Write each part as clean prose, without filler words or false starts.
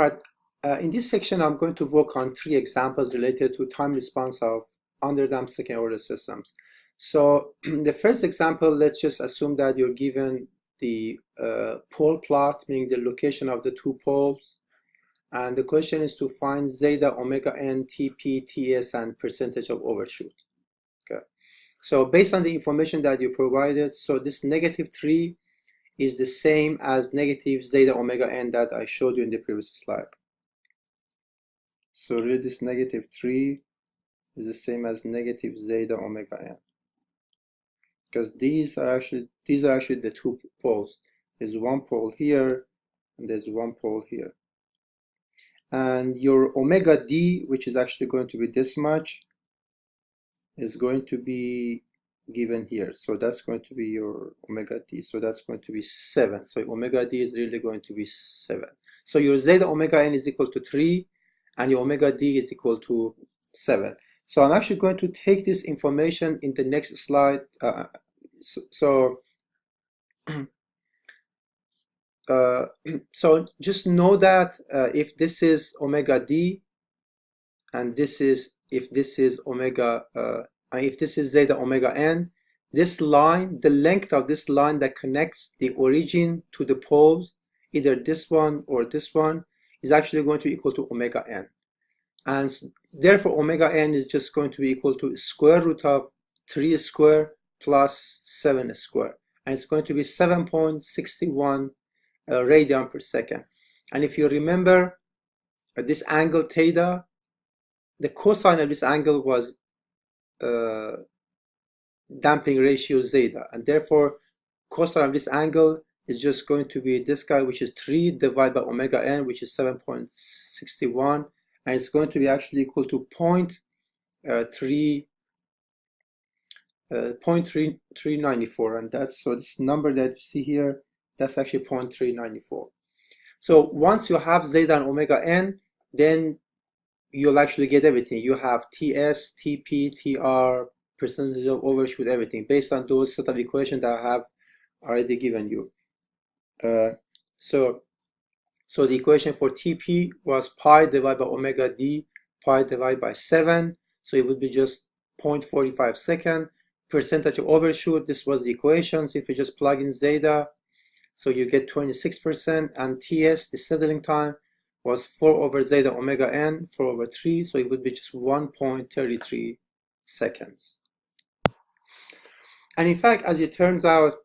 Right. In this section, I'm going to work on 3 examples related to time response of underdamped second-order systems. So the first example, let's just assume that you're given the pole plot, meaning the location of the 2 poles. And the question is to find zeta, omega n, Tp, Ts, and percentage of overshoot. Okay. So based on the information that you provided, so this -3 is the same as negative zeta omega n that I showed you in the previous slide. So really this -3 is the same as negative zeta omega n, because these are actually the 2 poles. There's 1 pole here and there's 1 pole here. And your omega d, which is actually going to be this much, is going to be given here. So that's going to be your omega d. So that's going to be 7. So omega d is really going to be 7. So your zeta omega n is equal to 3 and your omega d is equal to 7. So I'm actually going to take this information in the next slide. So just know that if this is omega d and if this is zeta omega n, this line, the length of this line that connects the origin to the poles, either this one or this one, is actually going to be equal to omega n. And therefore omega n is just going to be equal to square root of 3 square plus 7 square, and it's going to be 7.61 radian per second. And if you remember this angle theta, the cosine of this angle was damping ratio zeta, and therefore cosine of this angle is just going to be this guy, which is 3 divided by omega n, which is 7.61, and it's going to be actually equal to 0.394, and that's, so this number that you see here, that's actually 0.394. So once you have zeta and omega n, then you'll actually get everything. You have Ts, Tp, Tr, percentage of overshoot, everything based on those set of equations that I have already given you. So the equation for Tp was pi divided by omega d, pi divided by 7. So it would be just 0.45 second. Percentage of overshoot, this was the equation. So if you just plug in zeta, so you get 26%, and Ts, the settling time, was 4 over zeta omega n, 4 over 3, so it would be just 1.33 seconds. And in fact, as it turns out,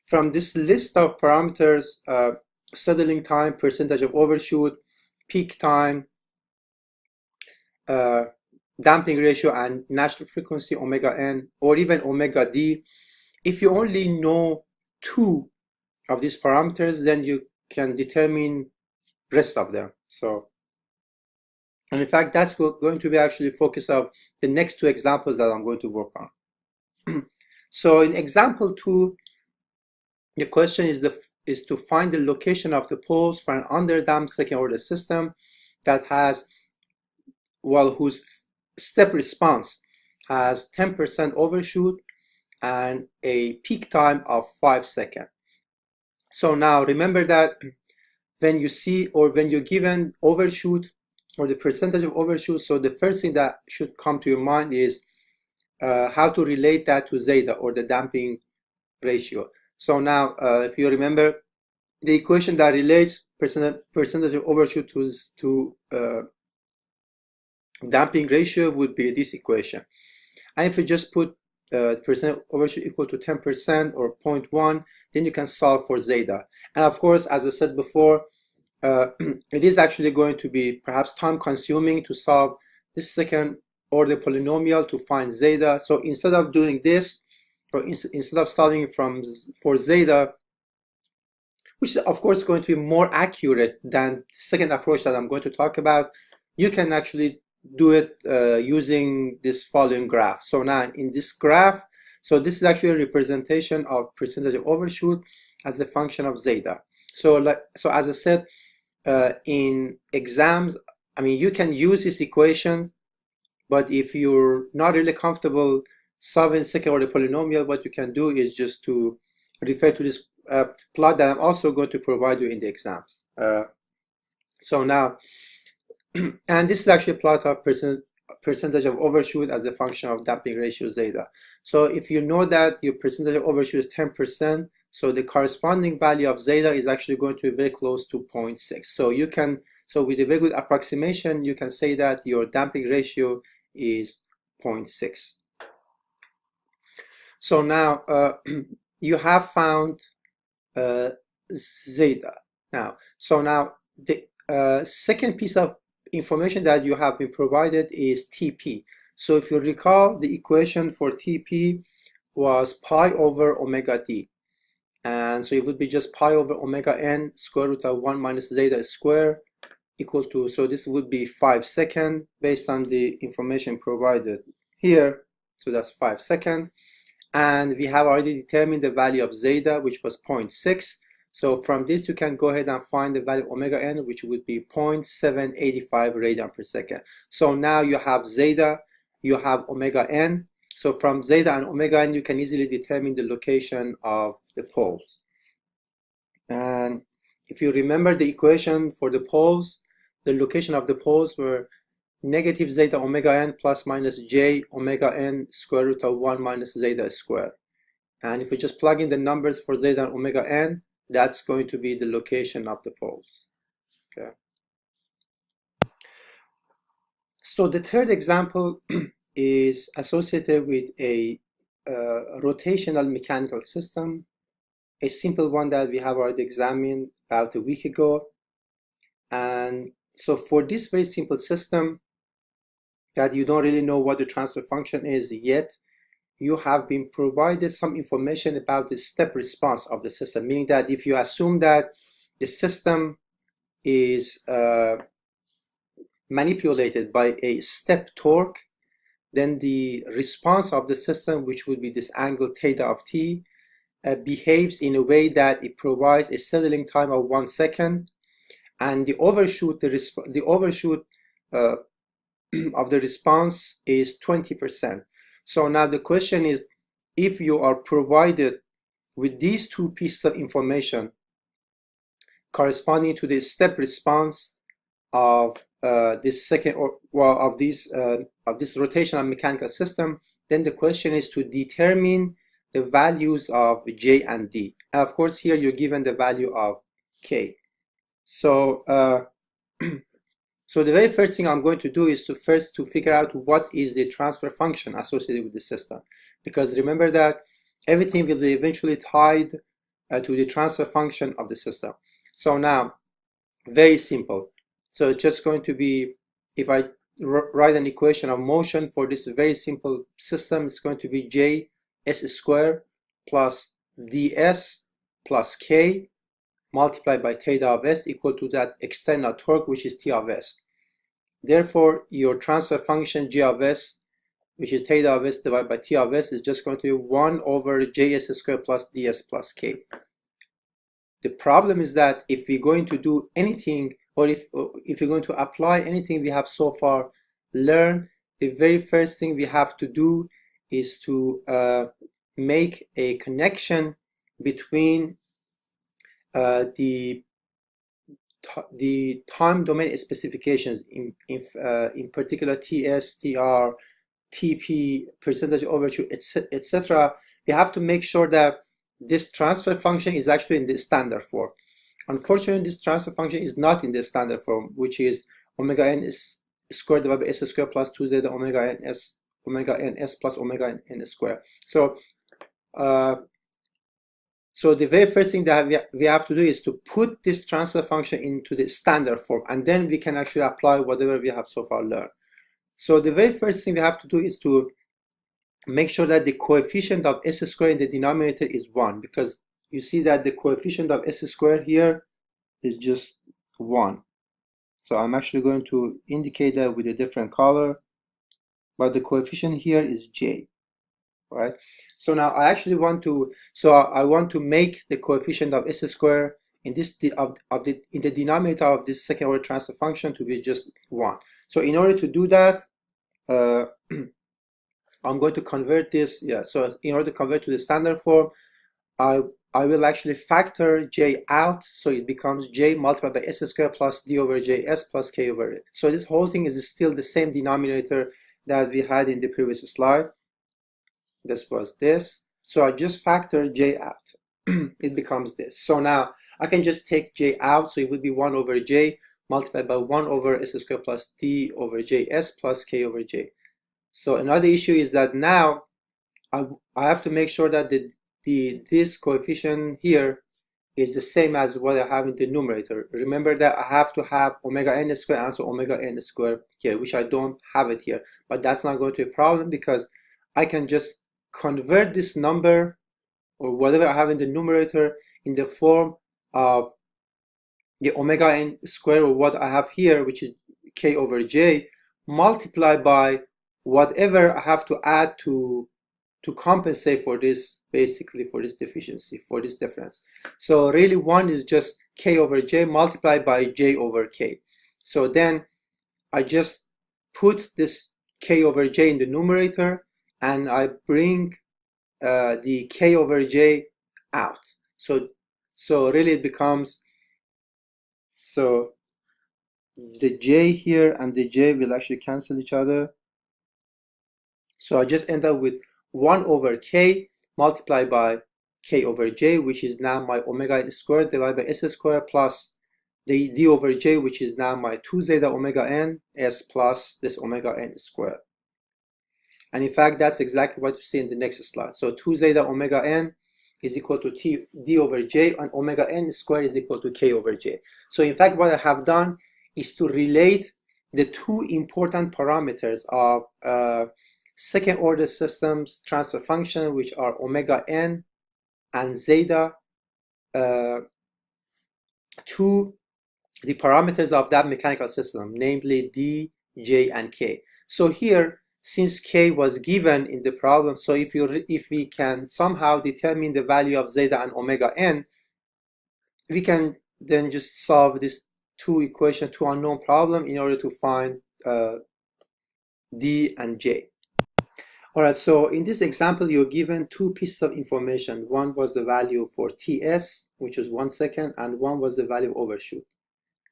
from this list of parameters, settling time, percentage of overshoot, peak time, damping ratio, and natural frequency omega n, or even omega d, if you only know 2 of these parameters, then you can determine rest of them. So, and in fact, that's going to be actually focus of the next 2 examples that I'm going to work on. So in example 2, the question is to find the location of the poles for an underdamped second-order system that has, well, whose step response has 10% overshoot and a peak time of 5 seconds. So now remember that when you see, or when you're given overshoot or the percentage of overshoot, so the first thing that should come to your mind is how to relate that to zeta, or the damping ratio. So now if you remember, the equation that relates percentage of overshoot to damping ratio would be this equation. And if you just put percent overshoot equal to 10% or 0.1, then you can solve for zeta. And of course, as I said before, it is actually going to be perhaps time consuming to solve this second order polynomial to find zeta. So instead of doing this, or instead of solving for zeta, which is of course going to be more accurate than the second approach that I'm going to talk about, you can actually do it using this following graph. So now in this graph, so this is actually a representation of percentage of overshoot as a function of zeta. So as I said, in exams, I mean, you can use these equations, but if you're not really comfortable solving second order polynomial, what you can do is just to refer to this plot that I'm also going to provide you in the exams. So now, and this is actually a plot of percentage of overshoot as a function of damping ratio zeta. So if you know that your percentage of overshoot is 10%, so the corresponding value of zeta is actually going to be very close to 0.6. So you can, so with a very good approximation, you can say that your damping ratio is 0.6. So now you have found zeta. So now the second piece of information that you have been provided is TP. So if you recall, the equation for TP was pi over omega d. And so it would be just pi over omega n square root of 1 minus zeta square equal to, so this would be 5 seconds based on the information provided here. So that's 5 seconds. And we have already determined the value of zeta, which was 0.6. So from this, you can go ahead and find the value of omega n, which would be 0.785 radian per second. So now you have zeta, you have omega n. So from zeta and omega n, you can easily determine the location of the poles. And if you remember the equation for the poles, the location of the poles were negative zeta omega n plus minus j omega n square root of 1 minus zeta square. And if we just plug in the numbers for zeta and omega n, that's going to be the location of the poles. Okay. So the third example is associated with a rotational mechanical system, a simple one that we have already examined about a week ago. And so for this very simple system that you don't really know what the transfer function is yet, you have been provided some information about the step response of the system, meaning that if you assume that the system is manipulated by a step torque, then the response of the system, which would be this angle theta of t, behaves in a way that it provides a settling time of 1 second, and the overshoot, the overshoot of the response is 20%. So now the question is, if you are provided with these two pieces of information corresponding to the step response of this second of this rotational mechanical system, then the question is to determine the values of J and D. And of course, here you're given the value of K. So so the very first thing I'm going to do is to figure out what is the transfer function associated with the system, because remember that everything will be eventually tied to the transfer function of the system. So now, very simple. So it's just going to be, if I write an equation of motion for this very simple system, it's going to be J s squared plus ds plus k multiplied by theta of s equal to that external torque, which is T of s. Therefore, your transfer function G of s, which is theta of s divided by T of s, is just going to be 1 over Js squared plus ds plus k. The problem is that if we're going to do anything, or if you're going to apply anything we have so far learned, the very first thing we have to do is to make a connection between the time domain specifications, in particular TS, TR, TP, percentage overshoot, etc. We have to make sure that this transfer function is actually in the standard form. Unfortunately, this transfer function is not in the standard form, which is omega n is squared divided by s squared plus 2 zeta omega n s plus omega n squared. So so the very first thing that we have to do is to put this transfer function into the standard form, and then we can actually apply whatever we have so far learned. So the very first thing we have to do is to make sure that the coefficient of s squared in the denominator is 1, because you see that the coefficient of s squared here is just 1. So I'm actually going to indicate that with a different color, but the coefficient here is j. Right. So now I actually want to, I want to make the coefficient of s squared in this in the denominator of this second order transfer function to be just 1. So in order to do that, I'm going to convert this. So in order to convert to the standard form, I I will actually factor j out, so it becomes j multiplied by s squared plus d over js plus k over a. So this whole thing is still the same denominator that we had in the previous slide. This was this. So I just factor j out. It becomes this. So now I can just take j out, so it would be 1 over j multiplied by 1 over s squared plus d over js plus k over j. So another issue is that now I have to make sure that this coefficient here is the same as what I have in the numerator. Remember that I have to have omega n squared and also omega n squared here, which I don't have it here. But that's not going to be a problem because I can just convert this number or whatever I have in the numerator in the form of the omega n squared, or what I have here, which is k over j, multiplied by whatever I have to add to compensate for this, basically for this deficiency, for this difference. So really one is just k over j multiplied by j over k. So then I just put this k over j in the numerator and I bring the k over j out. So really it becomes, so the j here and the j will actually cancel each other. So I just end up with 1 over k multiplied by k over j, which is now my omega n squared divided by s squared plus the d over j, which is now my 2 zeta omega n s plus this omega n squared. And in fact, that's exactly what you see in the next slide. So 2 zeta omega n is equal to d over j, and omega n squared is equal to k over j. So in fact, what I have done is to relate the two important parameters of second order systems transfer function, which are omega n and zeta, to the parameters of that mechanical system, namely d, j, and k. So here, since k was given in the problem, so if we can somehow determine the value of zeta and omega n, we can then just solve this two unknown problem in order to find d and j. All right, so in this example, you're given two pieces of information. One was the value for ts, which is 1 second, and one was the value of overshoot.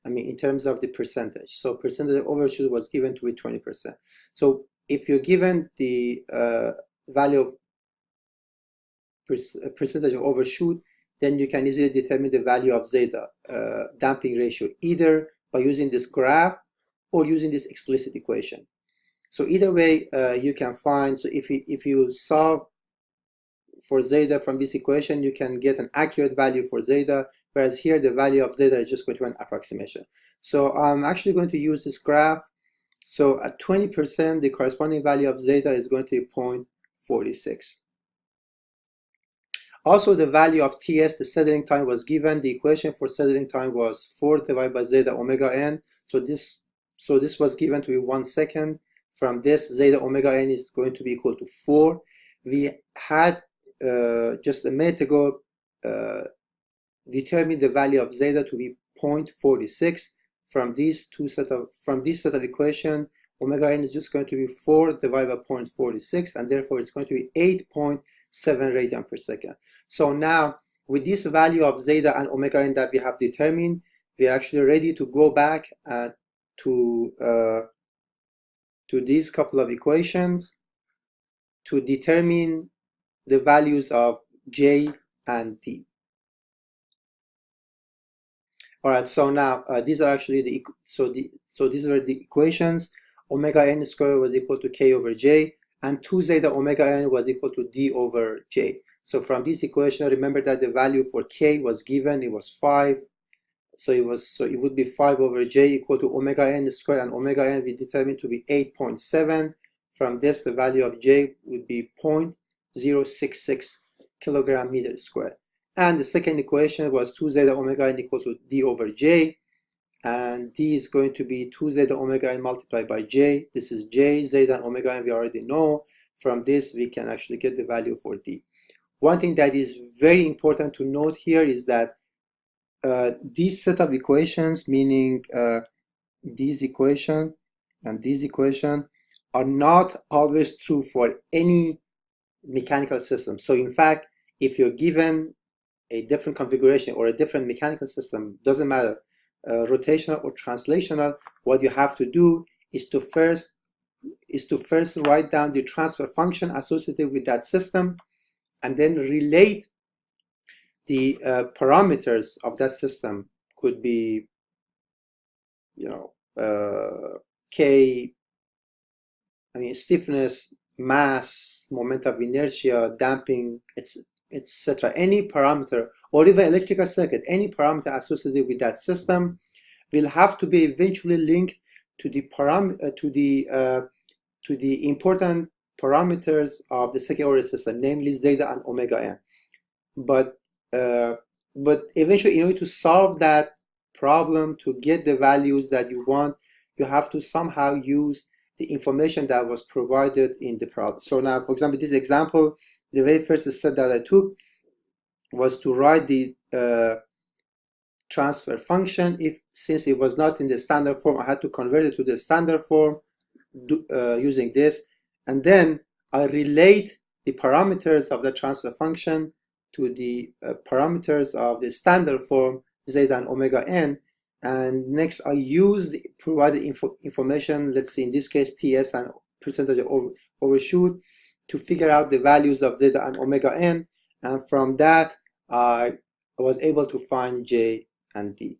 I mean, in terms of the percentage. So percentage of overshoot was given to be 20%. So if you're given the value of percentage of overshoot, then you can easily determine the value of zeta, damping ratio, either by using this graph or using this explicit equation. So either way, you can find, so if you solve for zeta from this equation, you can get an accurate value for zeta, whereas here the value of zeta is just going to be an approximation. So I'm actually going to use this graph. So at 20%, the corresponding value of zeta is going to be 0.46. Also, the value of ts, the settling time, was given. The equation for settling time was 4 divided by zeta omega n. So this was given to be 1 second. From this, zeta omega n is going to be equal to 4. We had just a minute ago determined the value of zeta to be 0.46. From this set of equation, omega n is just going to be 4 divided by 0.46, and therefore it's going to be 8.7 radian per second. So now, with this value of zeta and omega n that we have determined, we are actually ready to go back to these couple of equations to determine the values of j and d. All right, so now these are actually these are the equations. Omega n squared was equal to k over j, and 2 zeta omega n was equal to d over j. So from this equation, remember that the value for k was given, it was 5. So it would be 5 over j equal to omega n squared, and omega n we determined to be 8.7. From this, the value of j would be 0.066 kilogram meter squared. And the second equation was 2 zeta omega n equal to d over j, and d is going to be 2 zeta omega n multiplied by j. This is j, zeta, and omega n we already know. From this, we can actually get the value for d. One thing that is very important to note here is that these set of equations, meaning these equation and these equation, are not always true for any mechanical system. So in fact, if you're given a different configuration or a different mechanical system, doesn't matter, rotational or translational, what you have to do is to first write down the transfer function associated with that system, and then relate the parameters of that system. Could be, K, stiffness, mass, moment of inertia, damping, etc. Any parameter, or even electrical circuit, any parameter associated with that system will have to be eventually linked to the important parameters of the second order system, namely zeta and omega n. But eventually, in order to solve that problem, to get the values that you want, you have to somehow use the information that was provided in the problem. So now, for example, this example, the very first step that I took was to write the transfer function. Since it was not in the standard form, I had to convert it to the standard form using this, and then I relate the parameters of the transfer function to the parameters of the standard form zeta and omega n, and next I use the provided information, let's see, in this case TS and percentage of overshoot, to figure out the values of zeta and omega n, and from that I was able to find J and D.